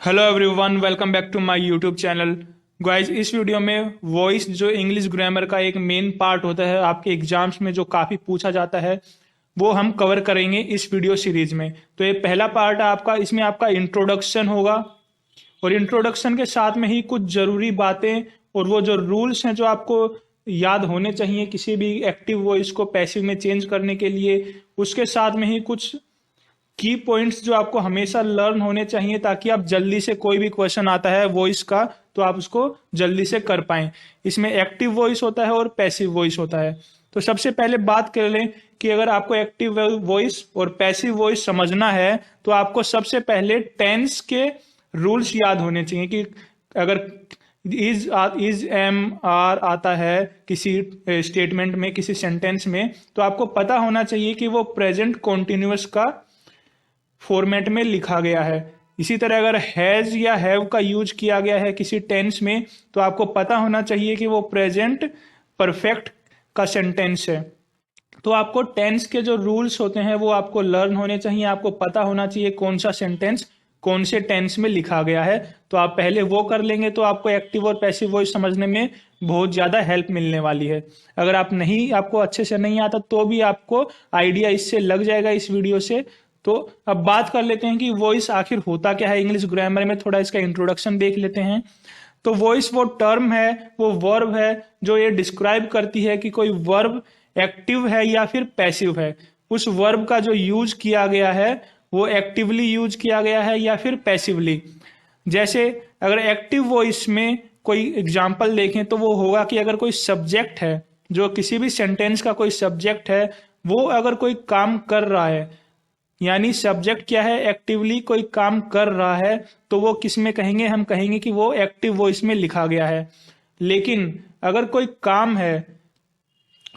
Hello everyone, welcome back to my YouTube channel. Guys, इस video में voice जो English grammar का एक मेन पार्ट होता है, आपके एग्जाम्स में जो काफ़ी पूछा जाता है, वो हम कवर करेंगे इस वीडियो सीरीज में। तो ये पहला पार्ट है आपका, इसमें आपका इंट्रोडक्शन होगा और इंट्रोडक्शन के साथ में ही कुछ ज़रूरी बातें और वो जो रूल्स हैं जो आपको याद होने चाहिए किसी भी एक्टिव वॉइस को पैसिव में चेंज करने के लिए, उसके साथ में ही कुछ की पॉइंट्स जो आपको हमेशा लर्न होने चाहिए ताकि आप जल्दी से कोई भी क्वेश्चन आता है वॉइस का तो आप उसको जल्दी से कर पाएं। इसमें एक्टिव वॉइस होता है और पैसिव वॉइस होता है। तो सबसे पहले बात कर लें कि अगर आपको एक्टिव वॉइस और पैसिव वॉइस समझना है तो आपको सबसे पहले टेंस के रूल्स याद होने चाहिए कि अगर इज एम आर आता है किसी स्टेटमेंट में, किसी सेंटेंस में, तो आपको पता होना चाहिए कि वो प्रेजेंट कॉन्टिन्यूअस का फॉर्मेट में लिखा गया है। इसी तरह अगर हैज या हैव का यूज किया गया है किसी टेंस में तो आपको पता होना चाहिए कि वो प्रेजेंट परफेक्ट का सेंटेंस है। तो आपको टेंस के जो रूल्स होते हैं वो आपको लर्न होने चाहिए। आपको पता होना चाहिए कौन सा सेंटेंस कौन से टेंस में लिखा गया है। तो आप पहले वो कर लेंगे तो आपको एक्टिव और पैसिव वॉइस समझने में बहुत ज़्यादा हेल्प मिलने वाली है। अगर आपको अच्छे से नहीं आता तो भी आपको आइडिया इससे लग जाएगा इस वीडियो से। तो अब बात कर लेते हैं कि वॉइस आखिर होता क्या है इंग्लिश ग्रामर में। थोड़ा इसका इंट्रोडक्शन देख लेते हैं। तो वॉइस वो टर्म है, वो वर्ब है जो ये डिस्क्राइब करती है कि कोई वर्ब एक्टिव है या फिर पैसिव है। उस वर्ब का जो यूज किया गया है वो एक्टिवली यूज किया गया है या फिर पैसिवली। जैसे अगर एक्टिव वॉइस में कोई एग्जाम्पल देखें तो वो होगा कि अगर कोई सब्जेक्ट है, जो किसी भी सेंटेंस का कोई सब्जेक्ट है, वो अगर कोई काम कर रहा है, यानी सब्जेक्ट क्या है, एक्टिवली कोई काम कर रहा है, तो वो किस में कहेंगे, हम कहेंगे कि वो एक्टिव वॉइस में लिखा गया है। लेकिन अगर कोई काम है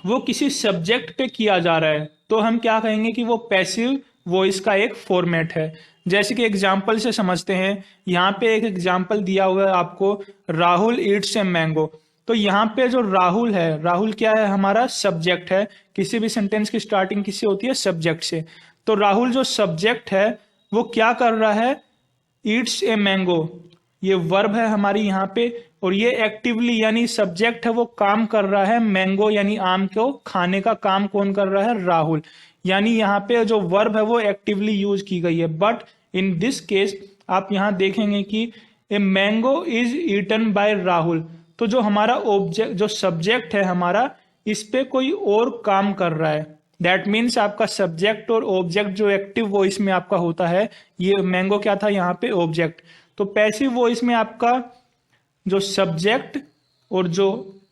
वो किसी सब्जेक्ट पे किया जा रहा है तो हम क्या कहेंगे कि वो पैसिव वॉइस का एक फॉर्मेट है। जैसे कि एग्जाम्पल से समझते हैं। यहाँ पे एक एग्जाम्पल दिया हुआ है आपको, राहुल ईट्स ए मैंगो। तो यहाँ पे जो राहुल है, राहुल क्या है, हमारा सब्जेक्ट है। किसी भी सेंटेंस की स्टार्टिंग किससे होती है, सब्जेक्ट से। तो राहुल जो सब्जेक्ट है वो क्या कर रहा है, ईट्स ए मैंगो, ये वर्ब है हमारी यहाँ पे। और ये एक्टिवली यानी सब्जेक्ट है, वो काम कर रहा है, मैंगो यानी आम को खाने का काम कौन कर रहा है, राहुल। यानी यहाँ पे जो वर्ब है वो एक्टिवली यूज की गई है। बट इन दिस केस आप यहाँ देखेंगे कि a mango is eaten by Rahul. तो जो हमारा ऑब्जेक्ट, जो सब्जेक्ट है हमारा, इस पे कोई और काम कर रहा है। दैट मीन्स आपका सब्जेक्ट और ऑब्जेक्ट जो एक्टिव वॉइस में आपका होता है, ये मैंगो क्या था यहाँ पे, ऑब्जेक्ट। तो पैसिव वॉइस में आपका जो सब्जेक्ट और जो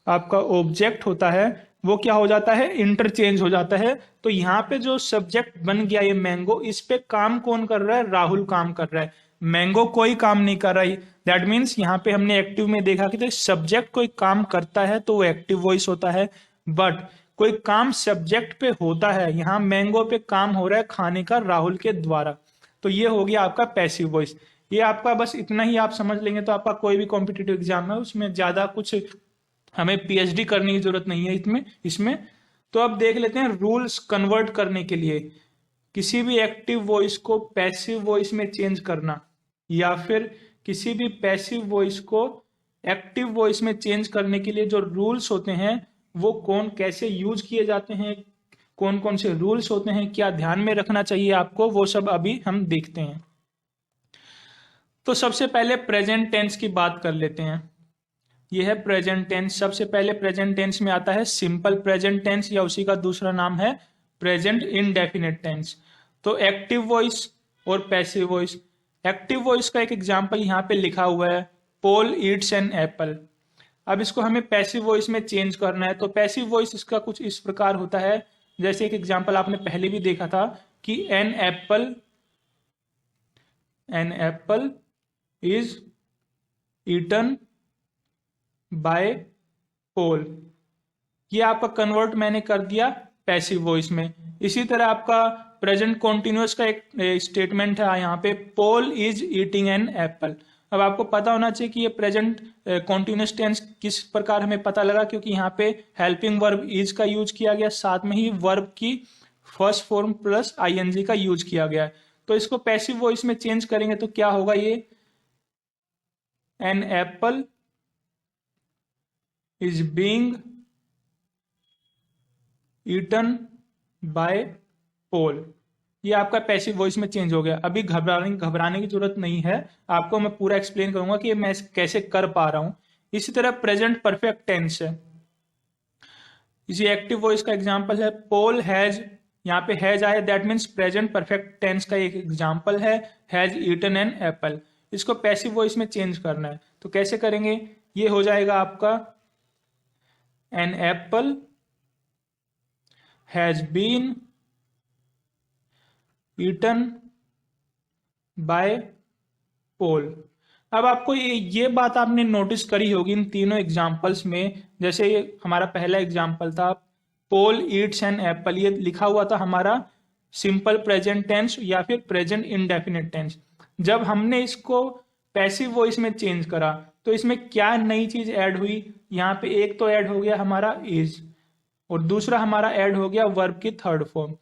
आपका ऑब्जेक्ट होता है वो क्या हो जाता है, इंटरचेंज हो जाता है। तो यहाँ पे जो सब्जेक्ट बन गया ये मैंगो, इस पे काम कौन कर रहा है, राहुल काम कर रहा है, मैंगो कोई काम नहीं कर रहा है। दैट मीन्स यहाँ पे हमने एक्टिव में देखा कि सब्जेक्ट कोई काम करता है तो वो एक्टिव वॉइस होता है। बट कोई काम सब्जेक्ट पे होता है, यहाँ मैंगो पे काम हो रहा है खाने का राहुल के द्वारा, तो ये हो गया आपका पैसिव वॉइस। ये आपका बस इतना ही आप समझ लेंगे तो आपका कोई भी कॉम्पिटिटिव एग्जाम है उसमें ज्यादा कुछ हमें पीएचडी करने की जरूरत नहीं है इसमें। तो अब देख लेते हैं रूल्स कन्वर्ट करने के लिए किसी भी एक्टिव वॉइस को पैसिव वॉइस में चेंज करना, या फिर किसी भी पैसिव वॉइस को एक्टिव वॉइस में चेंज करने के लिए जो रूल्स होते हैं वो कौन कैसे यूज किए जाते हैं, कौन कौन से रूल्स होते हैं, क्या ध्यान में रखना चाहिए आपको, वो सब अभी हम देखते हैं। तो सबसे पहले प्रेजेंट टेंस की बात कर लेते हैं। यह है प्रेजेंट टेंस। सबसे पहले प्रेजेंट टेंस में आता है सिंपल प्रेजेंट टेंस, या उसी का दूसरा नाम है प्रेजेंट इनडेफिनिट टेंस। तो एक्टिव वॉइस और पैसिव वॉइस। एक्टिव वॉइस का एक एग्जांपल यहाँ पे लिखा हुआ है, पॉल ईट्स एन एप्पल। अब इसको हमें पैसिव वॉइस में चेंज करना है। तो पैसिव वॉइस इसका कुछ इस प्रकार होता है, जैसे एक एग्जांपल आपने पहले भी देखा था कि an apple is eaten by Paul. ये आपका कन्वर्ट मैंने कर दिया पैसिव वॉइस में। इसी तरह आपका प्रेजेंट कॉन्टिन्यूअस का एक स्टेटमेंट है यहाँ पे, Paul is eating an apple. अब आपको पता होना चाहिए कि ये प्रेजेंट कॉन्टिन्यूअस टेंस किस प्रकार हमें पता लगा, क्योंकि यहाँ पे हेल्पिंग वर्ब इज का यूज किया गया, साथ में ही वर्ब की फर्स्ट फॉर्म प्लस आईएनजी का यूज किया गया है। तो इसको पैसिव वॉइस में चेंज करेंगे तो क्या होगा, ये an apple is being eaten by Paul. ये आपका पैसिव वॉइस में चेंज हो गया। अभी घबराने की जरूरत नहीं है, आपको मैं पूरा एक्सप्लेन करूंगा कि मैं कैसे कर पा रहा हूं। इसी तरह प्रेजेंट परफेक्ट टेंस है, इसी एक्टिव वॉइस का एग्जांपल है पोल हैज, यहाँ पे हैज आया, that means present perfect tense का एक एग्जांपल है, हैज ईटन एन एप्पल। इसको पैसिव वॉइस में चेंज करना है, तो कैसे करेंगे? ये हो जाएगा आपका an apple has been eaten by Paul. अब आपको ये बात आपने नोटिस करी होगी इन तीनों एग्जाम्पल्स में। जैसे ये हमारा पहला एग्जाम्पल था पोल ईट्स एन एप्पल, ये लिखा हुआ था हमारा सिंपल प्रेजेंट टेंस या फिर प्रेजेंट इंडेफिनिट टेंस। जब हमने इसको पैसिव वॉइस में चेंज करा तो इसमें क्या नई चीज ऐड हुई? यहाँ पे एक तो ऐड हो गया हमारा इज, और दूसरा हमारा ऐड हो गया वर्ब की थर्ड फॉर्म।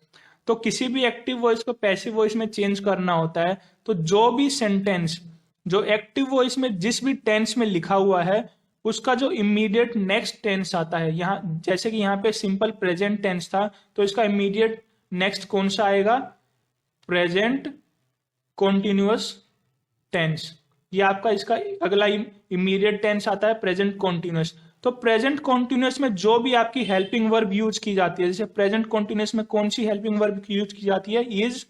तो किसी भी एक्टिव वॉइस को पैसिव वॉइस में चेंज करना होता है तो जो भी सेंटेंस जो एक्टिव वॉइस में जिस भी टेंस में लिखा हुआ है उसका जो इमीडिएट नेक्स्ट टेंस आता है, यहाँ जैसे कि यहाँ पे सिंपल प्रेजेंट टेंस था तो इसका इमीडिएट नेक्स्ट कौन सा आएगा? Present continuous tense. ये आपका इसका अगला इमीडिएट टेंस आता है प्रेजेंट कॉन्टिन्यूअस। तो प्रेजेंट कॉन्टिन्यूअस में जो भी आपकी हेल्पिंग वर्ब यूज की जाती है, जैसे प्रेजेंट कॉन्टिन्यूअस में कौन सी हेल्पिंग वर्ब यूज की जाती है? इज,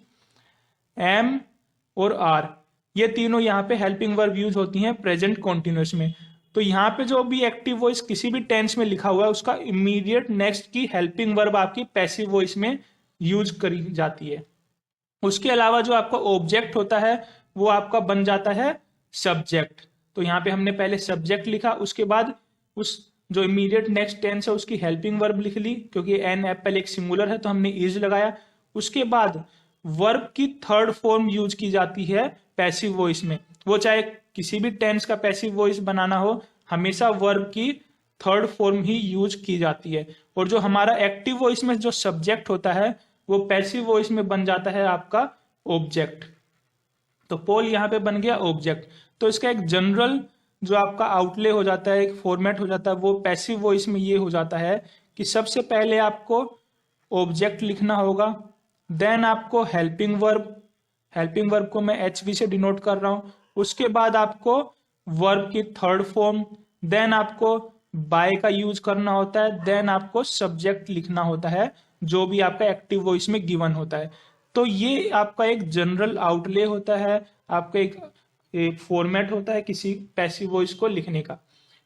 एम और आर, ये तीनों यहाँ पे हेल्पिंग वर्ब यूज होती हैं प्रेजेंट कॉन्टिन्यूअस में। तो यहाँ पे जो भी एक्टिव वॉइस किसी भी टेंस में लिखा हुआ है उसका इमीडिएट नेक्स्ट की हेल्पिंग वर्ब आपकी पैसिव वॉइस में यूज करी जाती है। उसके अलावा जो आपका ऑब्जेक्ट होता है वो आपका बन जाता है सब्जेक्ट। तो यहाँ पे हमने पहले सब्जेक्ट लिखा, उसके बाद उस जो इमीडिएट नेक्स्ट टेंस है उसकी हेल्पिंग वर्ब लिख ली, क्योंकि एन एप्पल एक सिंगुलर है तो हमने इज लगाया। उसके बाद वर्ब की थर्ड फॉर्म यूज की जाती है पैसिव वॉइस में, वो चाहे किसी भी टेंस का पैसिव वॉइस बनाना हो हमेशा वर्ब की थर्ड फॉर्म ही यूज की जाती है। और जो हमारा एक्टिव वॉइस में जो सब्जेक्ट होता है वो पैसिव वॉइस में बन जाता है आपका ऑब्जेक्ट। तो पोल यहाँ पे बन गया ऑब्जेक्ट। तो इसका एक जनरल जो आपका आउटले हो जाता है, एक फॉर्मेट हो जाता है, वो पैसिव वॉइस में ये हो जाता है कि सबसे पहले आपको ऑब्जेक्ट लिखना होगा, देन आपको हेल्पिंग वर्ब को मैं HV से डिनोट कर रहा हूं, उसके बाद आपको वर्ब की थर्ड फॉर्म, देन आपको बाय का यूज करना होता है, देन आपको सब्जेक्ट लिखना होता है जो भी आपका एक्टिव वॉइस में गिवन होता है। तो ये आपका एक जनरल आउटले होता है, आपका एक फॉर्मेट होता है किसी पैसिव वॉइस को लिखने का।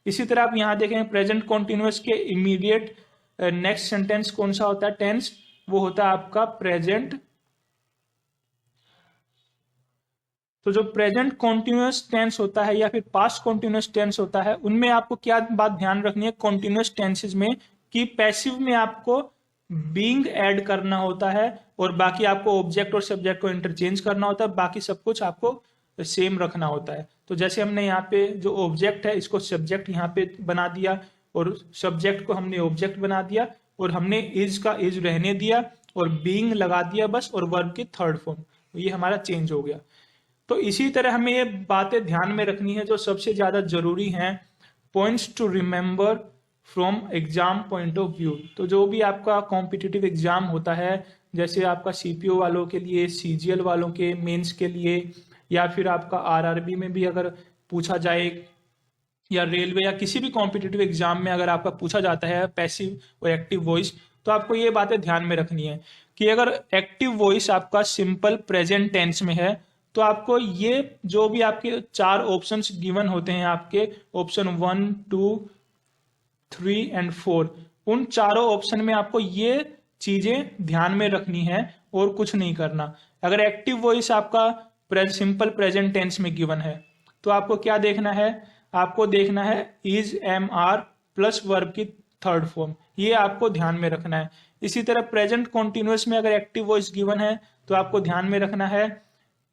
इसी तरह आप यहाँ देखें प्रेजेंट कॉन्टिन्यूअस के इमीडिएट नेक्स्ट सेंटेंस कौन सा होता है टेंस? वो होता है आपका प्रेजेंट। तो जो प्रेजेंट कॉन्टिन्यूअस टेंस होता है या फिर पास्ट कॉन्टिन्यूअस टेंस होता है उनमें आपको क्या बात ध्यान रखनी है कॉन्टिन्यूअस टेंसेज में, कि पैसिव में आपको बीइंग ऐड करना होता है और बाकी आपको ऑब्जेक्ट और सब्जेक्ट को इंटरचेंज करना होता है, बाकी सब कुछ आपको सेम रखना होता है। तो जैसे हमने यहाँ पे जो ऑब्जेक्ट है इसको सब्जेक्ट यहाँ पे बना दिया और सब्जेक्ट को हमने ऑब्जेक्ट बना दिया और हमने इज का इज रहने दिया और बीइंग लगा दिया बस, और वर्ब की थर्ड फॉर्म, ये हमारा चेंज हो गया। तो इसी तरह हमें ये बातें ध्यान में रखनी है जो सबसे ज्यादा जरूरी हैं, points to remember from exam point of view. तो जो भी आपका कॉम्पिटिटिव एग्जाम होता है, जैसे आपका CPO वालों के लिए, CGL वालों के मेंस के लिए, या फिर आपका RRB में भी अगर पूछा जाए, या रेलवे या किसी भी कॉम्पिटिटिव एग्जाम में अगर आपका पूछा जाता है पैसिव और एक्टिव वॉइस, तो आपको ये बातें ध्यान में रखनी है कि अगर एक्टिव वॉइस आपका सिंपल प्रेजेंट टेंस में है तो आपको ये जो भी आपके 4 ऑप्शंस गिवन होते हैं, आपके ऑप्शन 1, 2, 3 एंड 4, उन चारों ऑप्शन में आपको ये चीजें ध्यान में रखनी है और कुछ नहीं करना। अगर एक्टिव वॉइस आपका सिंपल प्रेजेंट टेंस में गिवन है तो आपको क्या देखना है? आपको देखना है is, am, are plus verb की थर्ड फॉर्म, ये आपको ध्यान में रखना है। इसी तरह प्रेजेंट कॉन्टिन्यूअस में अगर एक्टिव वॉइस गिवन है तो आपको ध्यान में रखना है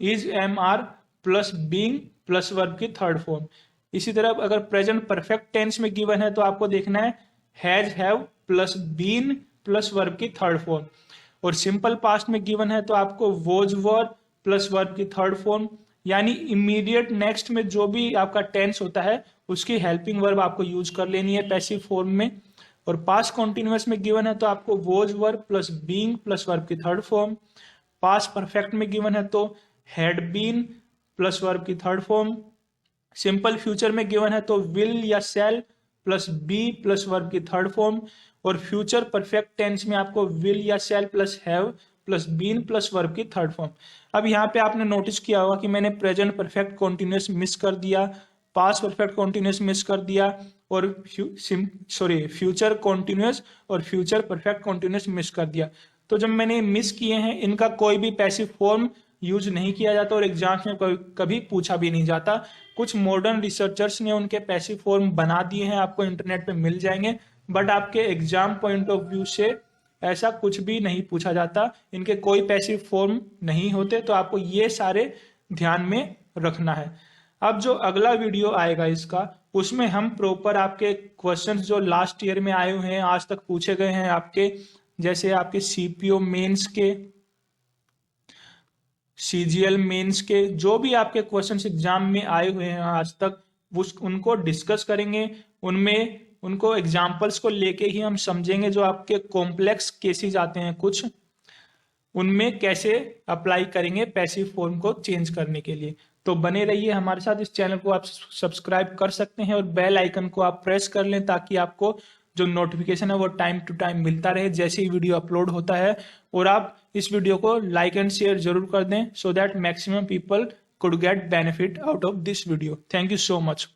is, am, are plus being plus verb की थर्ड फॉर्म। इसी तरह अगर प्रेजेंट परफेक्ट टेंस में गिवन है तो आपको देखना है has, have plus been plus verb की थर्ड फॉर्म। और सिंपल पास्ट में गिवन है तो आपको वॉज, वर प्लस वर्ब की थर्ड फॉर्म, यानी इमीडिएट नेक्स्ट में जो भी आपका टेंस होता है उसकी हेल्पिंग वर्ब आपको यूज कर लेनी है पैसिव फॉर्म में। और पास्ट कॉन्टिन्यूअस में गिवन है तो आपको was verb plus being plus verb की थर्ड फॉर्म। पास्ट परफेक्ट में गिवन है तो हैड बीन प्लस वर्ब की थर्ड फॉर्म। सिंपल फ्यूचर में गिवन है तो विल या shall plus be plus verb की थर्ड फॉर्म। और फ्यूचर परफेक्ट टेंस में आपको विल या shall plus have plus been plus verb की थर्ड फॉर्म। अब यहाँ पे आपने नोटिस किया होगा कि मैंने प्रेजेंट परफेक्ट कॉन्टिन्यूअस मिस कर दिया, पास्ट परफेक्ट कॉन्टिन्यूअस मिस कर दिया और फ्यूचर कॉन्टिन्यूअस और फ्यूचर परफेक्ट कॉन्टिन्यूअस मिस कर दिया। तो जब मैंने मिस किए हैं इनका कोई भी पैसिव फॉर्म यूज नहीं किया जाता और एग्जाम्स में कभी पूछा भी नहीं जाता। कुछ मॉडर्न रिसर्चर्स ने उनके पैसिव फॉर्म बना दिए हैं, आपको इंटरनेट पे मिल जाएंगे, बट आपके एग्जाम पॉइंट ऑफ व्यू से ऐसा कुछ भी नहीं पूछा जाता, इनके कोई पैसिव फॉर्म नहीं होते। तो आपको ये सारे ध्यान में रखना है। अब जो अगला वीडियो आएगा इसका, उसमें हम प्रॉपर आपके क्वेश्चंस जो लास्ट ईयर में आए हुए हैं, आज तक पूछे गए हैं आपके, जैसे आपके सीपीओ मेंस के, सीजीएल मेंस के, जो भी आपके क्वेश्चंस एग्जाम में आए हुए हैं आज तक, उनको डिस्कस करेंगे। उनमें उनको एग्जाम्पल्स को लेके ही हम समझेंगे। जो आपके कॉम्प्लेक्स केसेस आते हैं कुछ, उनमें कैसे अप्लाई करेंगे पैसिव फॉर्म को चेंज करने के लिए। तो बने रहिए हमारे साथ। इस चैनल को आप सब्सक्राइब कर सकते हैं और बेल आइकन को आप प्रेस कर लें ताकि आपको जो नोटिफिकेशन है वो टाइम टू टाइम मिलता रहे जैसे ही वीडियो अपलोड होता है। और आप इस वीडियो को लाइक एंड शेयर जरूर कर दें so that maximum people could get benefit out of this video. Thank you so much.